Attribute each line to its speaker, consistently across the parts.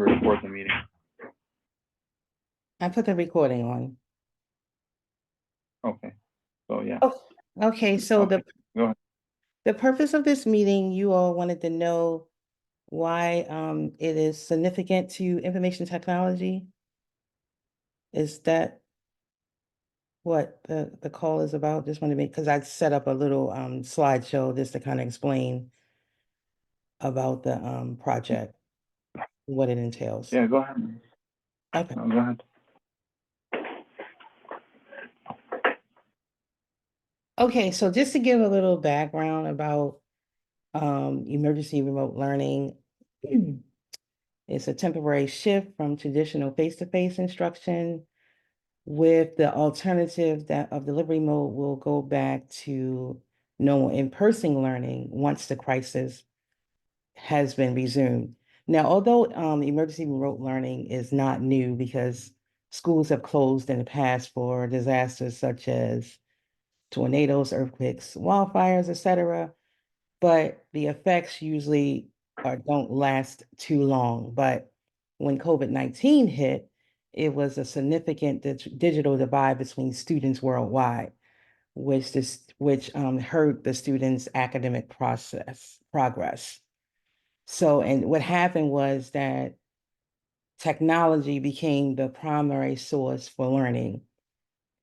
Speaker 1: to record the meeting.
Speaker 2: I put the recording on.
Speaker 1: Okay, so yeah,
Speaker 2: Oh, okay, so
Speaker 1: okay, go ahead.
Speaker 2: the purpose of this meeting, you all wanted to know why it is significant to information technology. Is that what the call is about? Just want to make, because I set up a little slideshow just to kind of explain about the project, what it entails.
Speaker 1: Yeah, go ahead.
Speaker 2: Okay.
Speaker 1: No, go ahead.
Speaker 2: Okay, so just to give a little background about emergency remote learning, it's a temporary shift from traditional face-to-face instruction with the alternative that of delivery mode will go back to normal in-person learning once the crisis has been resumed. Now, although emergency remote learning is not new because schools have closed in the past for disasters such as tornadoes, earthquakes, wildfires, etc., but the effects usually don't last too long. But when COVID-19 hit, it was a significant digital divide between students worldwide, which hurt the students' academic progress. So, and what happened was that technology became the primary source for learning.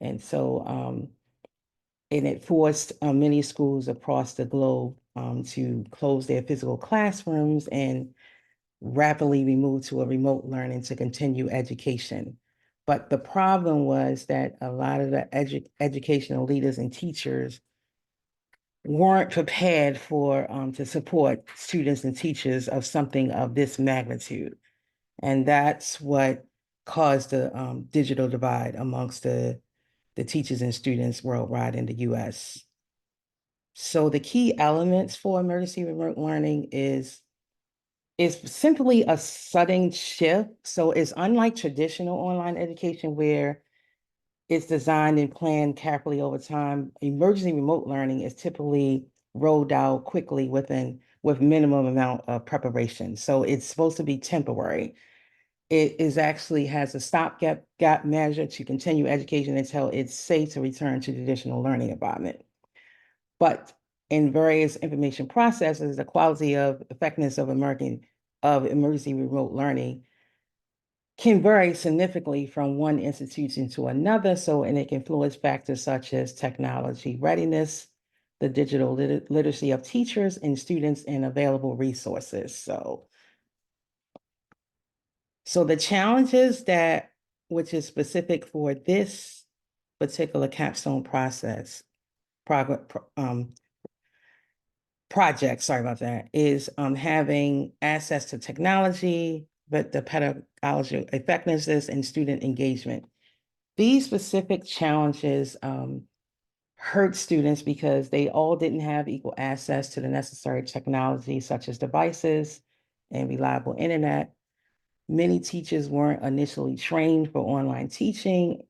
Speaker 2: And so, and it forced many schools across the globe to close their physical classrooms and rapidly move to a remote learning to continue education. But the problem was that a lot of the educational leaders and teachers weren't prepared for to support students and teachers of something of this magnitude. And that's what caused the digital divide amongst the teachers and students worldwide in the US. So the key elements for emergency remote learning is simply a sudden shift. So it's unlike traditional online education where it's designed and planned carefully over time. Emergency remote learning is typically rolled out quickly with minimum amount of preparation. So it's supposed to be temporary. It is actually has a stopgap measure to continue education until it's safe to return to traditional learning environment. But in various information processes, the quality of effectiveness of emergency remote learning can vary significantly from one institution to another. So, and it can influence factors such as technology readiness, the digital literacy of teachers and students, and available resources. So the challenges which is specific for this particular capstone project, sorry about that, is having access to technology, but the pedagogical effectiveness and student engagement. These specific challenges hurt students because they all didn't have equal access to the necessary technology, such as devices and reliable internet. Many teachers weren't initially trained for online teaching,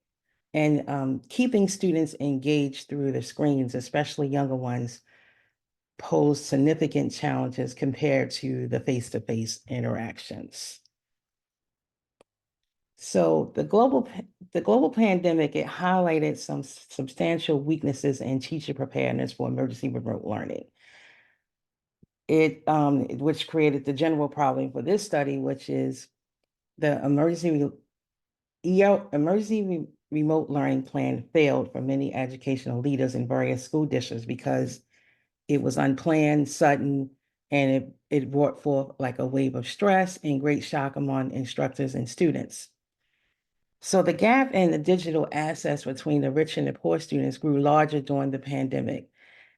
Speaker 2: and keeping students engaged through the screens, especially younger ones, pose significant challenges compared to the face-to-face interactions. So the global pandemic, it highlighted some substantial weaknesses in teacher preparedness for emergency remote learning. Which created the general problem for this study, which is the emergency remote learning plan failed for many educational leaders in various school districts because it was unplanned, sudden, and it brought forth like a wave of stress and great shock among instructors and students. So the gap in the digital access between the rich and the poor students grew larger during the pandemic.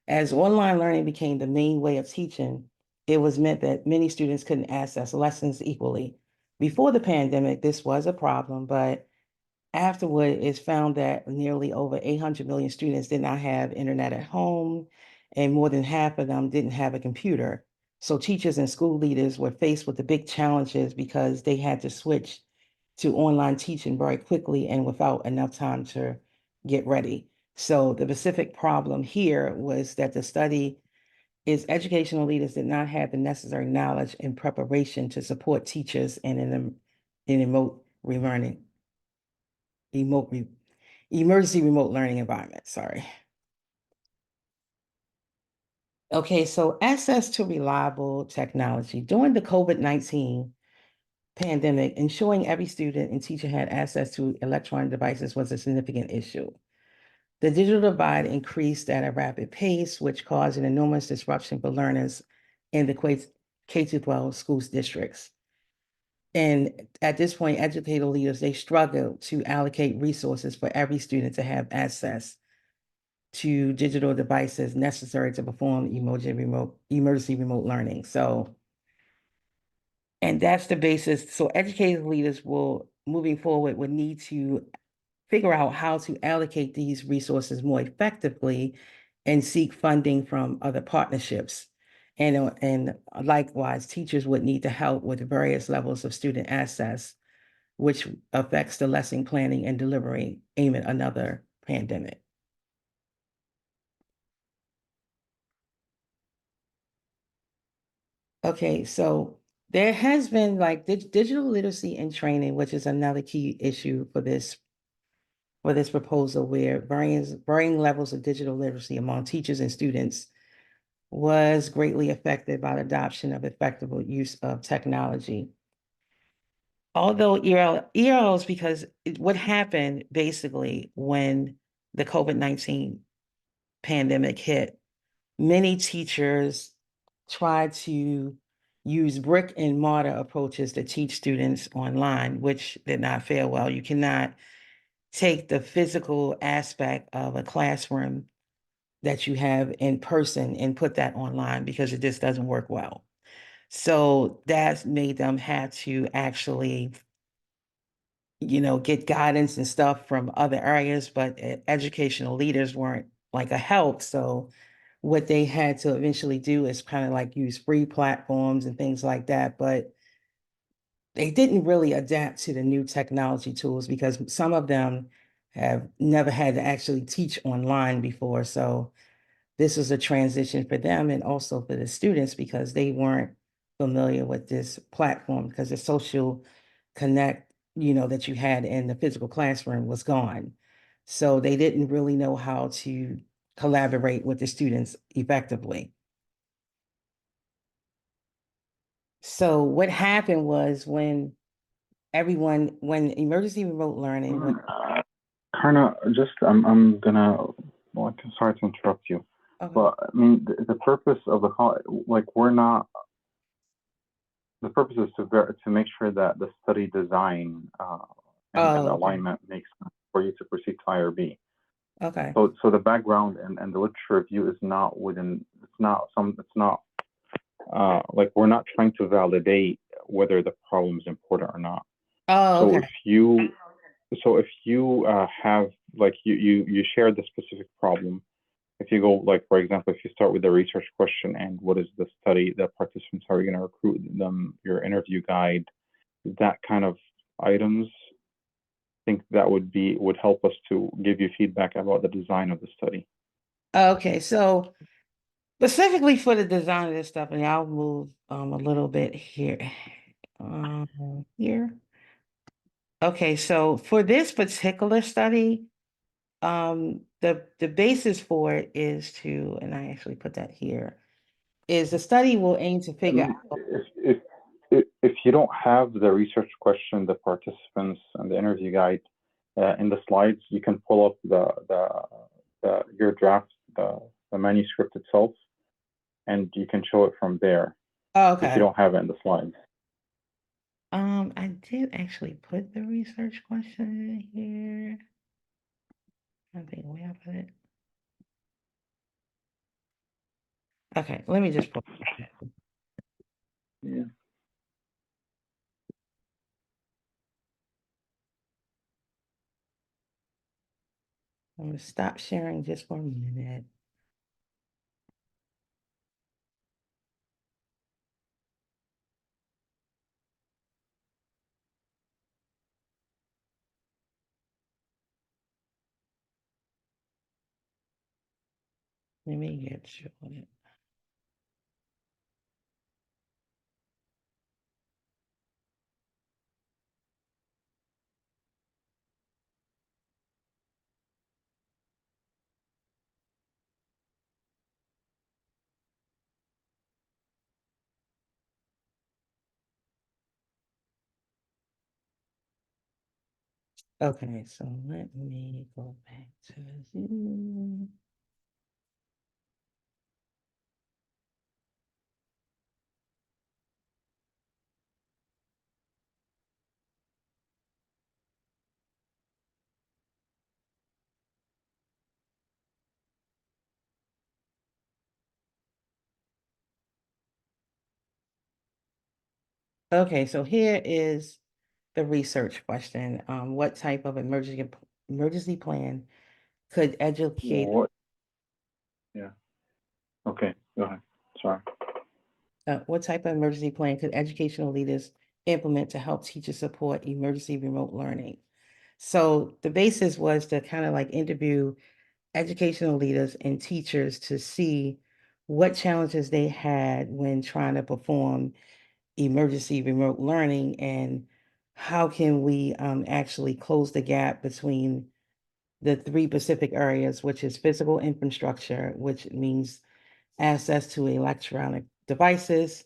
Speaker 2: As online learning became the main way of teaching, it was meant that many students couldn't access lessons equally. Before the pandemic, this was a problem, but afterward, it's found that nearly over 800 million students did not have internet at home, and more than half of them didn't have a computer. So teachers and school leaders were faced with the big challenges because they had to switch to online teaching very quickly and without enough time to get ready. So the specific problem here was that the study is educational leaders did not have the necessary knowledge and preparation to support teachers in remote re, emergency remote learning environment. Sorry. Okay, so access to reliable technology. During the COVID-19 pandemic, ensuring every student and teacher had access to electronic devices was a significant issue. The digital divide increased at a rapid pace, which caused an enormous disruption for learners in the K-12 schools districts. And at this point, educator leaders, they struggled to allocate resources for every student to have access to digital devices necessary to perform emergency remote learning. So, and that's the basis. So educator leaders will, moving forward, would need to figure out how to allocate these resources more effectively and seek funding from other partnerships. And likewise, teachers would need to help with various levels of student access, which affects the lesson planning and delivery amid another pandemic. Okay, so there has been like digital literacy and training, which is another key issue for this proposal, where varying levels of digital literacy among teachers and students was greatly affected by the adoption of effective use of technology. Although ELs, because what happened basically when the COVID-19 pandemic hit, many teachers tried to use brick and mortar approaches to teach students online, which did not fare well. You cannot take the physical aspect of a classroom that you have in person and put that online because it just doesn't work well. So that made them have to actually, get guidance and stuff from other areas, but educational leaders weren't like a help. So what they had to eventually do is kind of like use free platforms and things like that. But they didn't really adapt to the new technology tools because some of them have never had to actually teach online before. So this was a transition for them and also for the students because they weren't familiar with this platform because the social connect, that you had in the physical classroom was gone. So they didn't really know how to collaborate with the students effectively. So what happened was when emergency remote learning,
Speaker 1: Karna, just I'm gonna, well, sorry to interrupt you,
Speaker 2: okay.
Speaker 1: but I mean the purpose of the call, like we're not, the purpose is to make sure that the study design and
Speaker 2: Oh, okay.
Speaker 1: alignment makes sense for you to proceed to IRB.
Speaker 2: Okay.
Speaker 1: So the background and the literature review is not within, it's not like we're not trying to validate whether the problem is important or not.
Speaker 2: Oh,
Speaker 1: So
Speaker 2: okay.
Speaker 1: if you have, like, you share the specific problem, if you go, like, for example, if you start with the research question and what is the study that participants, are you going to recruit them, your interview guide, that kind of items, I think that would help us to give you feedback about the design of the study.
Speaker 2: Okay. So specifically for the design of this stuff, and I'll move a little bit here. Here. Okay, so for this particular study, the basis for it is to, and I actually put that here, is the study will aim to
Speaker 1: I
Speaker 2: figure
Speaker 1: mean,
Speaker 2: out.
Speaker 1: if you don't have the research question, the participants, and the interview guide in the slides, you can pull up the your draft, the manuscript itself, and you can show it from there
Speaker 2: Oh,
Speaker 1: if you
Speaker 2: okay.
Speaker 1: don't have it in the slides.
Speaker 2: I did actually put the research question in here. I think we have it. Okay, let me just pull it.
Speaker 1: Yeah.
Speaker 2: I'm gonna stop sharing just for a minute. Let me get you it. Okay, so let me go back to Zoom. Okay, so here is the research question. What type of emergency plan could educate
Speaker 1: What? Yeah. Okay. Go ahead. Sorry.
Speaker 2: what type of emergency plan could educational leaders implement to help teachers support emergency remote learning? So the basis was to kind of like interview educational leaders and teachers to see what challenges they had when trying to perform emergency remote learning and how can we actually close the gap between the three specific areas, which is physical infrastructure, which means access to electronic devices,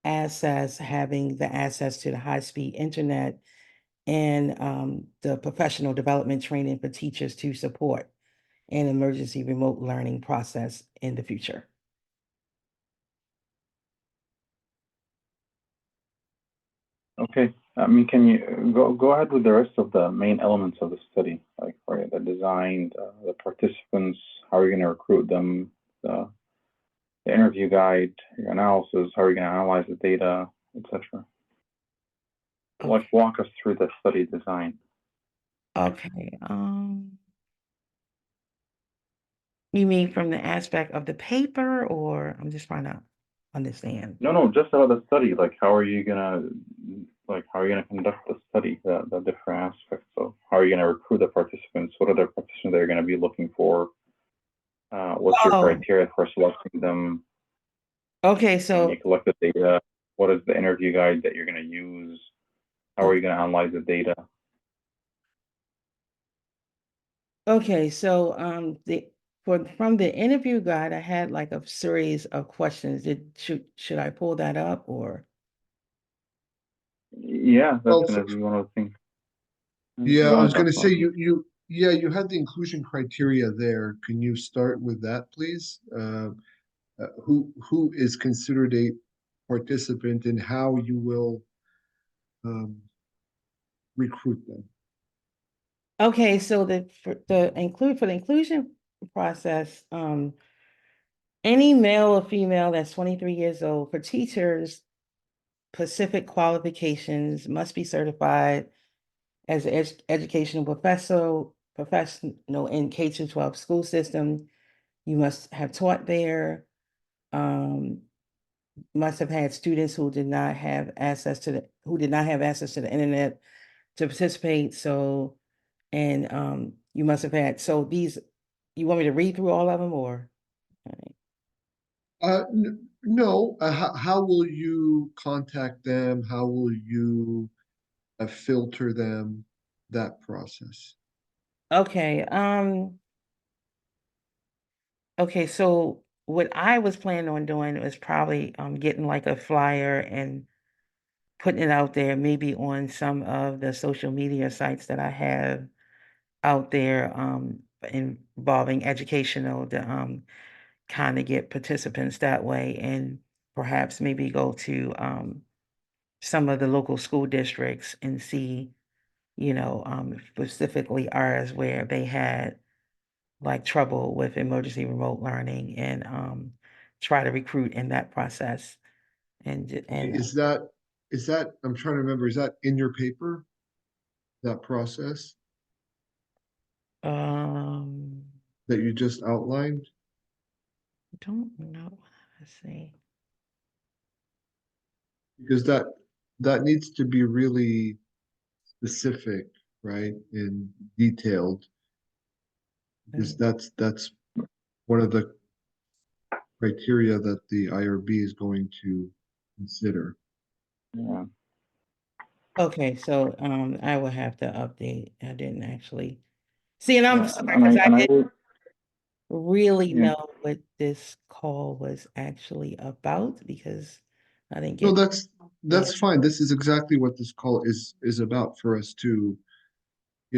Speaker 2: access having the access to the high-speed internet, and the professional development training for teachers to support an emergency remote learning process in the future.
Speaker 1: Okay. I mean, can you go ahead with the rest of the main elements of the study, like right, the design, the participants, how are you going to recruit them, the, the interview guide, your analysis, how are you going to analyze the data, etc. Like
Speaker 2: Okay.
Speaker 1: walk us through the study design.
Speaker 2: Okay. You mean from the aspect of the paper, or I'm just trying to understand?
Speaker 1: No, no, just about the study. Like, how are you gonna conduct the study? The different aspects of how are you gonna recruit the participants? What are the participants that you're gonna be looking for? What's your
Speaker 2: Oh,
Speaker 1: criteria for selecting them
Speaker 2: okay.
Speaker 1: when you
Speaker 2: So,
Speaker 1: collect the data? What is the interview guide that you're gonna use? How are
Speaker 2: oh,
Speaker 1: you gonna analyze the data?
Speaker 2: okay. So, the for from the interview guide, I had like a series of questions. Should I pull that up or?
Speaker 1: Yeah, that's
Speaker 3: Well,
Speaker 1: gonna be one of the things.
Speaker 3: yeah,
Speaker 1: Go
Speaker 3: I
Speaker 1: ahead,
Speaker 3: was going to
Speaker 1: Dr.
Speaker 3: say
Speaker 1: Ahmed.
Speaker 3: yeah, you had the inclusion criteria there. Can you start with that, please? Who is considered a participant and how you will um, recruit them?
Speaker 2: Okay, so for the inclusion process, any male or female that's 23 years old for teachers, specific qualifications must be certified as an educational professional in K through 12 school system. You must have taught there. Um, must have had students who did not have access to the internet to participate. So, and you must have had, so these, you want me to read through all of them or? All right.
Speaker 3: No. How will you contact them? How will you filter them? That process.
Speaker 2: Okay, okay, so what I was planning on doing was probably getting like a flyer and putting it out there, maybe on some of the social media sites that I have out there involving educational to kind of get participants that way and perhaps maybe go to some of the local school districts and see, specifically ours where they had like trouble with emergency remote learning and try to recruit in that process.
Speaker 3: Okay,
Speaker 2: And
Speaker 3: is that I'm trying to remember, is that in your paper, that process
Speaker 2: um
Speaker 3: that you just outlined?
Speaker 2: don't know. Let's see.
Speaker 3: Because that needs to be really specific, right, and detailed, because that's one of the criteria that the IRB is going to consider.
Speaker 1: Yeah,
Speaker 2: Okay, so I will have to update. I didn't actually see, and I'm
Speaker 1: yeah,
Speaker 2: sorry
Speaker 1: and
Speaker 2: because
Speaker 1: I
Speaker 2: I
Speaker 1: and I
Speaker 2: didn't
Speaker 1: will.
Speaker 2: really
Speaker 1: Yeah,
Speaker 2: know what this call was actually about because I didn't
Speaker 3: No,
Speaker 2: get
Speaker 3: that's
Speaker 2: yeah.
Speaker 3: fine. This is exactly what this call is about, for us to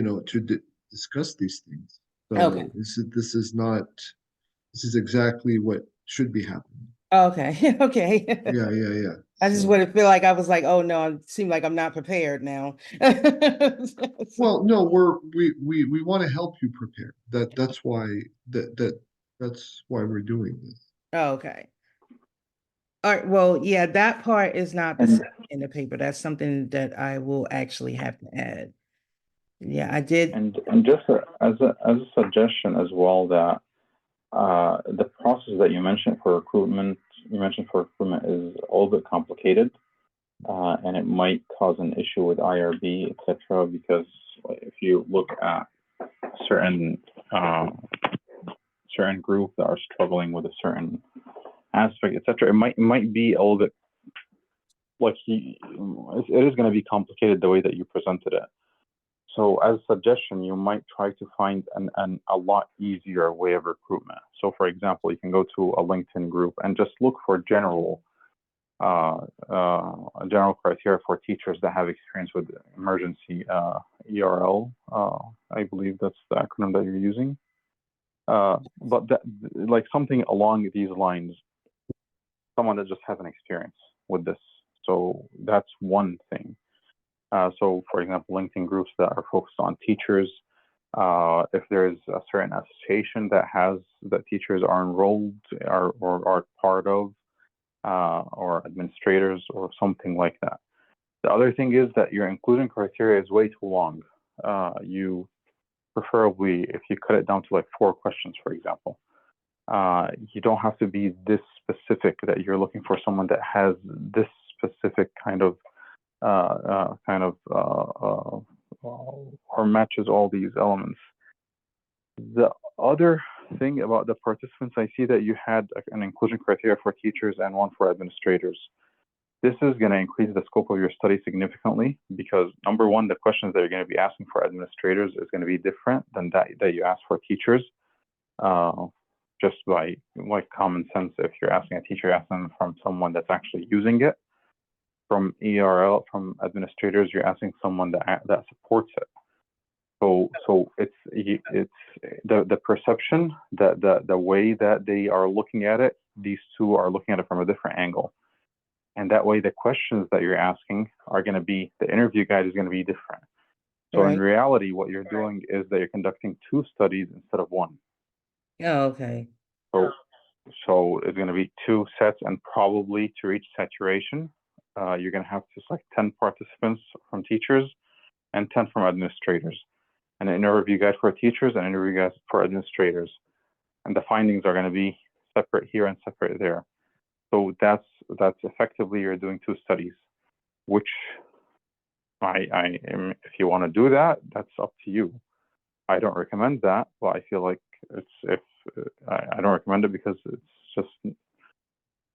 Speaker 3: to discuss these things. So
Speaker 2: Okay.
Speaker 3: this is exactly what should be happening.
Speaker 2: Okay. Okay.
Speaker 3: Yeah.
Speaker 2: I just
Speaker 3: So,
Speaker 2: wouldn't feel like I was like, oh no, it seemed like I'm not prepared now.
Speaker 3: well, no, we want to help you prepare. That's why that's why we're doing this.
Speaker 2: Okay. All right. Well, yeah, that part is not the
Speaker 1: And
Speaker 2: same in the paper. That's something that I will actually have to add. Yeah, I did.
Speaker 1: and just as a suggestion as well, that the process that you mentioned for recruitment, is a little bit complicated, and it might cause an issue with IRB, etc. Because if you look at certain uh, certain group that are struggling with a certain aspect, etc., it might be a little bit like it is going to be complicated the way that you presented it. So as a suggestion, you might try to find a lot easier way of recruitment. So for example, you can go to a LinkedIn group and just look for uh, general criteria for teachers that have experience with emergency ERL. I believe that's the acronym that you're using. But that, like something along these lines, someone that just has an experience with this. So that's one thing. So, for example, LinkedIn groups that are focused on teachers. If there's a certain association that teachers are enrolled or are part of, or administrators or something like that. The other thing is that your inclusion criteria is way too long. You preferably, if you cut it down to like 4 questions, for example, you don't have to be this specific that you're looking for someone that has this specific kind of or matches all these elements. The other thing about the participants, I see that you had an inclusion criteria for teachers and one for administrators. This is going to increase the scope of your study significantly because number one, the questions that you're going to be asking for administrators is going to be different than that you ask for teachers. Just by like common sense, if you're asking a teacher, ask them from someone that's actually using it. From ERL, from administrators, you're asking someone that supports it. So it's the perception, the way that they are looking at it. These two are looking at it from a different angle, and that way the questions that you're asking are going to be, the interview guide is going to be different. So in reality, what you're doing is that you're conducting 2 studies instead of 1.
Speaker 2: Oh, okay.
Speaker 1: So it's going to be 2 sets, and probably to reach saturation, you're going to have to select 10 participants from teachers and 10 from administrators, and an interview guide for teachers and an interview guide for administrators. And the findings are going to be separate here and separate there. So that's effectively you're doing 2 studies, which if you want to do that, that's up to you. I don't recommend that, but I feel like I don't recommend it because it's just,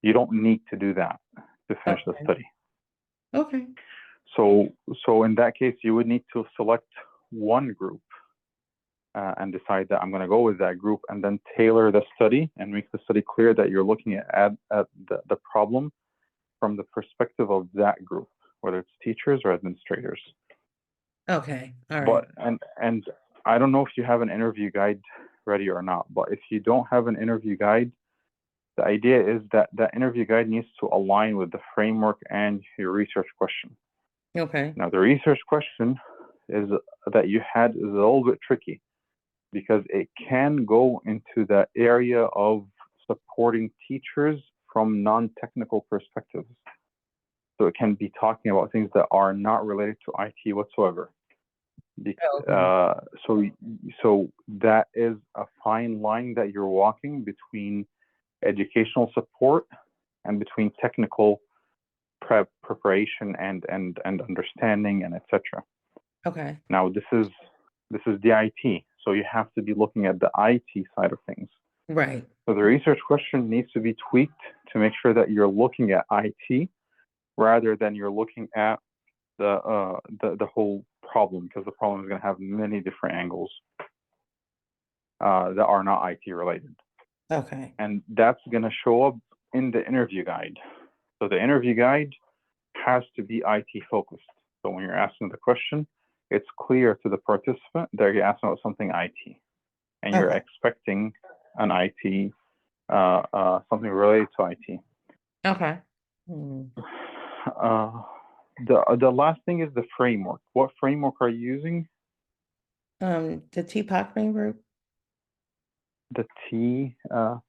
Speaker 1: you don't need to do that to finish the study.
Speaker 2: Okay.
Speaker 1: So in that case, you would need to select one group and decide that I'm going to go with that group, and then tailor the study and make the study clear that you're looking at the problem from the perspective of that group, whether it's teachers or administrators.
Speaker 2: Okay. All right.
Speaker 1: But and I don't know if you have an interview guide ready or not, but if you don't have an interview guide, the idea is that that interview guide needs to align with the framework and your research question.
Speaker 2: Okay.
Speaker 1: Now, the research question that you had is a little bit tricky because it can go into the area of supporting teachers from non-technical perspectives. So it can be talking about things that are not related to IT whatsoever. So that is a fine line that you're walking between educational support and between technical preparation and understanding and etc.
Speaker 2: Okay.
Speaker 1: Now this is the IT, so you have to be looking at the IT side of things.
Speaker 2: Right.
Speaker 1: So the research question needs to be tweaked to make sure that you're looking at IT rather than you're looking at the whole problem, because the problem is going to have many different angles that are not IT related.
Speaker 2: Okay.
Speaker 1: And that's going to show up in the interview guide. So the interview guide has to be IT focused. So when you're asking the question, it's clear to the participant that you're asking about something IT, and you're
Speaker 2: Okay.
Speaker 1: expecting an IT, something related to IT.
Speaker 2: Okay. Hmm.
Speaker 1: The last thing is the framework. What framework are you using?
Speaker 2: The TPOC framework,
Speaker 1: The T what?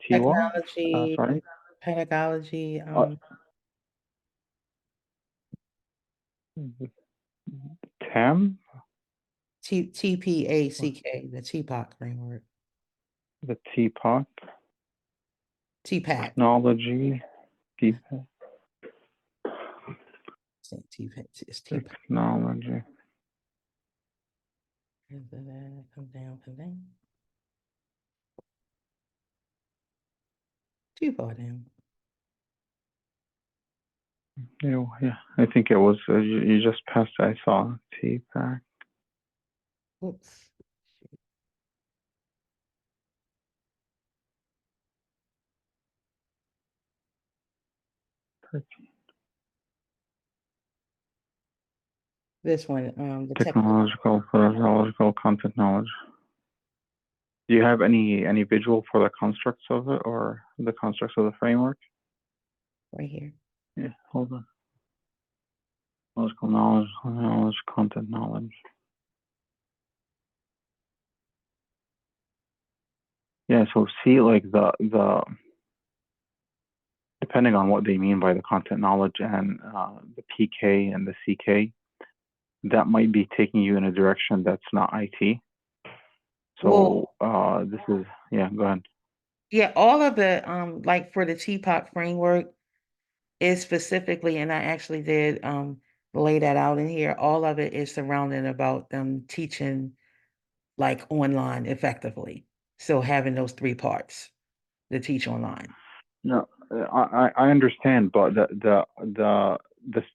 Speaker 2: technology,
Speaker 1: Sorry.
Speaker 2: pedagogy,
Speaker 1: TAM,
Speaker 2: TPACK, the TPOC framework,
Speaker 1: the TPOC,
Speaker 2: TPAC,
Speaker 1: technology, TPOC,
Speaker 2: it's TPOC.
Speaker 1: technology.
Speaker 2: Come down, come down. Too far down.
Speaker 1: Yeah, I think it was, you just passed, I saw TPAC.
Speaker 2: Oops. This one, the
Speaker 1: Technological, pedagogical, content knowledge. Do you have any visual for the constructs of it, or the constructs of the framework?
Speaker 2: right here.
Speaker 1: Yeah, hold on. Logical knowledge, content knowledge. Yeah, so see, like the depending on what they mean by the content knowledge and the PK and the CK, that might be taking you in a direction that's not IT. So this is, yeah, go ahead.
Speaker 2: Yeah, all of the like for the TPOC framework is specifically, and I actually did lay that out in here. All of it is surrounding about them teaching like online effectively. So having those three parts to teach online.
Speaker 1: No, I understand, but the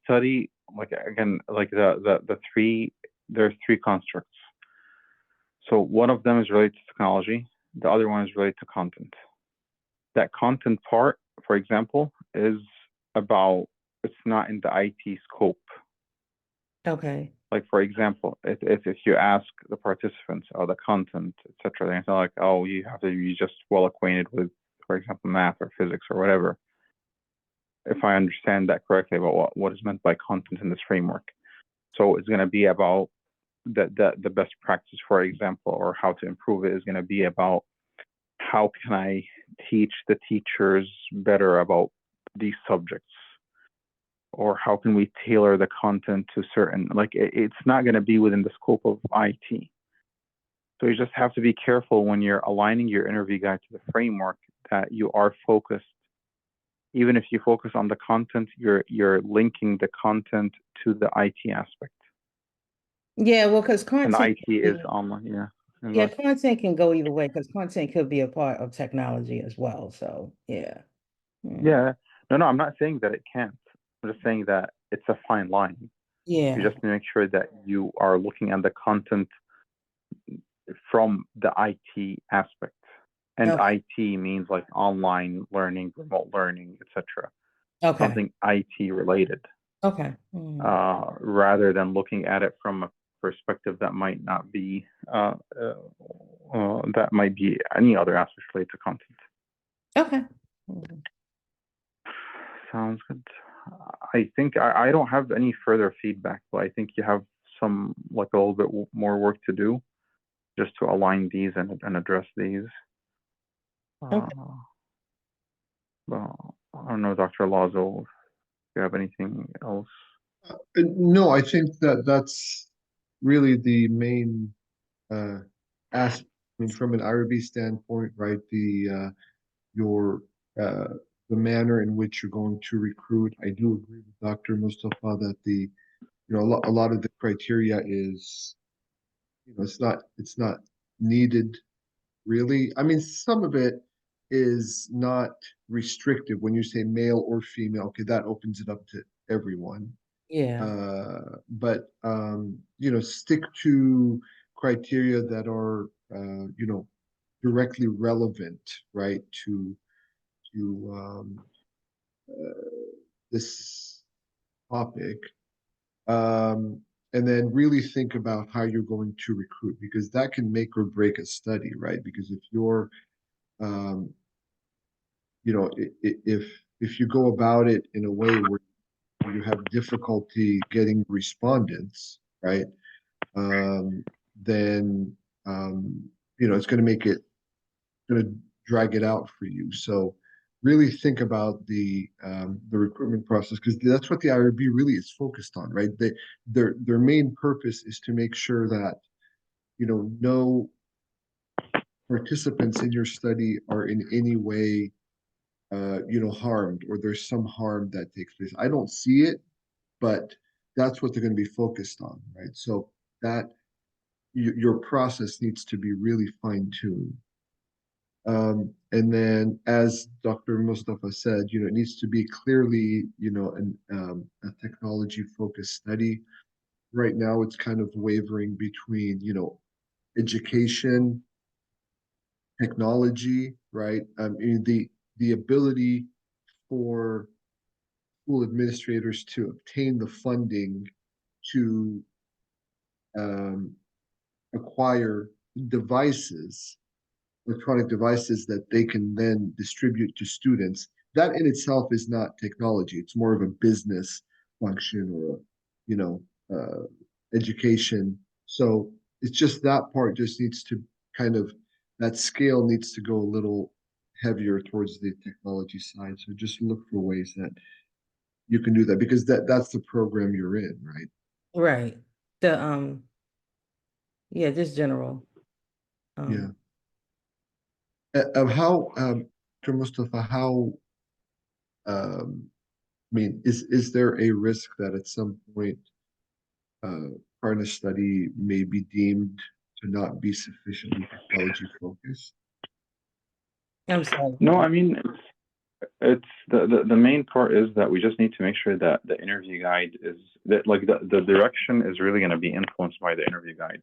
Speaker 1: study, like again, like the three, there's three constructs. So one of them is related to technology, the other one is related to content. That content part, for example, is about, it's not in the IT scope.
Speaker 2: Okay.
Speaker 1: Like for example, if you ask the participants the content, etc., they're not like, oh, you have to be just well acquainted with, for example, math or physics or whatever. If I understand that correctly about what is meant by content in this framework. So it's going to be about the best practice, for example, or how to improve it is going to be about how can I teach the teachers better about these subjects, or how can we tailor the content to certain, like it's not going to be within the scope of IT. So you just have to be careful when you're aligning your interview guide to the framework that you are focused. Even if you focus on the content, you're linking the content to the IT aspect.
Speaker 2: Yeah, well, because
Speaker 1: And
Speaker 2: content
Speaker 1: IT is online, yeah.
Speaker 2: yeah, content can go either way because content could be a part of technology as well. So yeah.
Speaker 1: Yeah. No, I'm not saying that it can't. I'm just saying that it's a fine line.
Speaker 2: Yeah.
Speaker 1: You just need to make sure that you are looking at the content from the IT aspect. And IT means like online learning, remote learning, etc.
Speaker 2: Okay.
Speaker 1: Something IT related.
Speaker 2: Okay.
Speaker 1: Rather than looking at it from a perspective that might not be, that might be any other aspect related to content.
Speaker 2: Okay.
Speaker 1: Sounds good. I think I don't have any further feedback, but I think you have some, like a little bit more work to do just to align these and address these.
Speaker 2: Okay.
Speaker 1: Well, I don't know, Dr. Lazo, if you have anything else.
Speaker 3: No, I think that that's really the main aspect. I mean, from an IRB standpoint, right? Your the manner in which you're going to recruit. I do agree with Dr. Mustafa that a lot of the criteria is, it's not needed really. I mean, some of it is not restrictive when you say male or female. Okay, that opens it up to everyone.
Speaker 2: Yeah.
Speaker 3: But stick to criteria that are directly relevant, right, to this topic. and then really think about how you're going to recruit, because that can make or break a study, right? Because if you're, um, if you go about it in a way where you have difficulty getting respondents, right? Um, then it's going to make it going to drag it out for you. So really think about the recruitment process, because that's what the IRB really is focused on, right? Their main purpose is to make sure that no participants in your study are in any way harmed, or there's some harm that takes place. I don't see it, but that's what they're going to be focused on, right? So that your process needs to be really fine-tuned. And then, as Dr. Mustafa said, it needs to be clearly, a technology-focused study. Right now, it's kind of wavering between, education, technology, right? The ability for school administrators to obtain the funding to um, acquire devices, electronic devices that they can then distribute to students. That in itself is not technology. It's more of a business function, or education. So it's just that part just needs to kind of, that scale needs to go a little heavier towards the technology side. So just look for ways that you can do that, because that's the program you're in, right?
Speaker 2: Right. The yeah, just general.
Speaker 3: Yeah.
Speaker 2: Um
Speaker 3: How, Dr. Mustafa, how, I mean, is there a risk that at some point part of the study may be deemed to not be sufficiently technology focused?
Speaker 2: I'm sorry.
Speaker 1: No, I mean it's the main part is that we just need to make sure that the interview guide is that like the direction is really going to be influenced by the interview guide.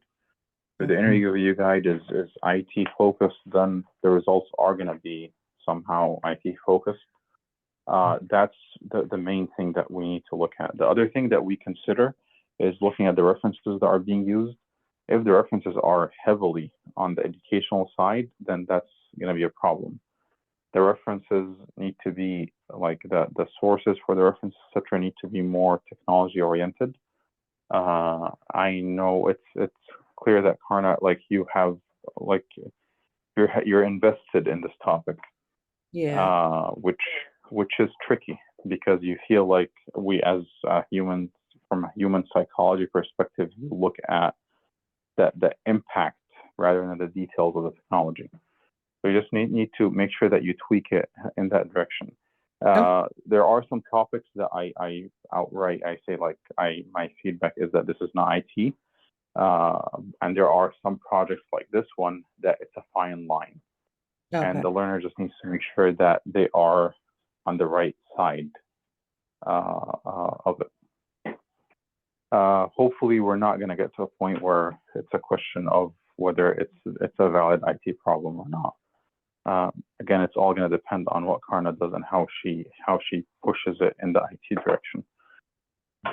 Speaker 1: If the
Speaker 2: Okay.
Speaker 1: interview guide is IT focused, then the results are going to be somehow IT focused. That's the main thing that we need to look at. The other thing that we consider is looking at the references that are being used. If the references are heavily on the educational side, then that's going to be a problem. The references need to be like the sources for the references, etc., need to be more technology oriented. I know it's clear that Karna, like you have, like you're invested in this topic,
Speaker 2: Yeah.
Speaker 1: which is tricky because you feel like we as humans, from a human psychology perspective, you look at the impact rather than the details of the technology. So you just need to make sure that you tweak it in that direction.
Speaker 2: Okay.
Speaker 1: There are some topics that I outright I say like my feedback is that this is not IT, and there are some projects like this one that it's a fine line, and
Speaker 2: Okay.
Speaker 1: the learner just needs to make sure that they are on the right side of it. Hopefully, we're not going to get to a point where it's a question of whether it's a valid IT problem or not. Again, it's all going to depend on what Karna does and how she pushes it in the IT direction.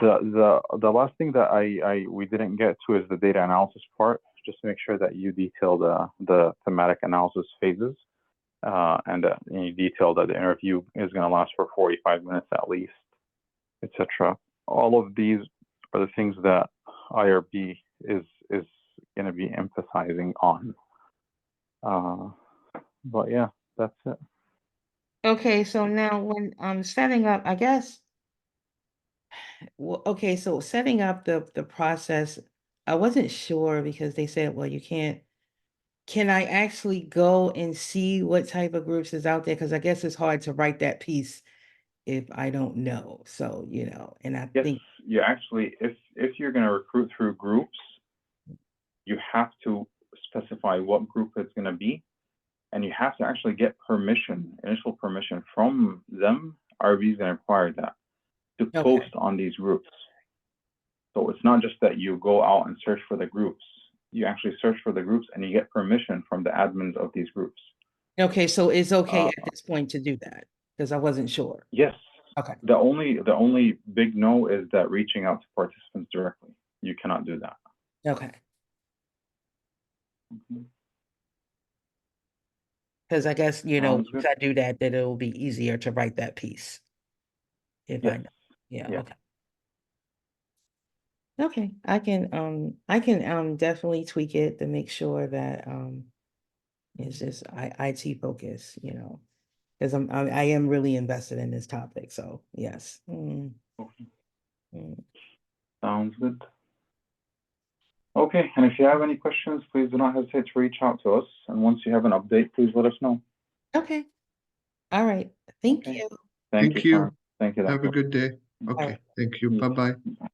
Speaker 1: The last thing that we didn't get to is the data analysis part. Just to make sure that you detail the thematic analysis phases, and you detail that the interview is going to last for 45 minutes at least, etc. All of these are the things that IRB is going to be emphasizing on. But yeah, that's it.
Speaker 2: Okay, so now when setting up, I guess, well, okay, so setting up the process, I wasn't sure because they said, well, you can't, can I actually go and see what type of groups is out there? Because I guess it's hard to write that piece if I don't know. So, and I
Speaker 1: Yes,
Speaker 2: think,
Speaker 1: you actually, if you're going to recruit through groups, you have to specify what group it's going to be, and you have to actually get permission, initial permission from them. RB is going to require that to
Speaker 2: okay.
Speaker 1: post on these groups. So it's not just that you go out and search for the groups. You actually search for the groups and you get permission from the admins of these groups.
Speaker 2: Okay, so it's okay
Speaker 1: Uh,
Speaker 2: at this point to do that because I wasn't sure.
Speaker 1: yes.
Speaker 2: Okay.
Speaker 1: The only big no is that reaching out to participants directly. you cannot do that.
Speaker 2: Okay,
Speaker 1: Mhm.
Speaker 2: because I guess,
Speaker 1: Sounds
Speaker 2: once
Speaker 1: good.
Speaker 2: I do that, then it'll be easier to write that piece. If I
Speaker 1: Yes.
Speaker 2: know. Yeah,
Speaker 1: Yeah.
Speaker 2: okay. Okay, I can definitely tweak it to make sure that it's just IT focus, because I am really invested in this topic. So yes.
Speaker 1: Okay.
Speaker 2: Mm.
Speaker 1: Sounds good. Okay, and if you have any questions, please do not hesitate to reach out to us. And once you have an update, please let us know.
Speaker 2: Okay. All right. Thank
Speaker 1: Okay.
Speaker 2: you.
Speaker 1: Thank
Speaker 3: Thank
Speaker 1: you,
Speaker 3: you.
Speaker 1: Karen. Thank you,
Speaker 3: Have a
Speaker 1: Dr.
Speaker 3: good day.
Speaker 2: All
Speaker 3: Okay,
Speaker 2: right.
Speaker 3: thank you.
Speaker 1: You
Speaker 3: Bye-bye.
Speaker 1: too.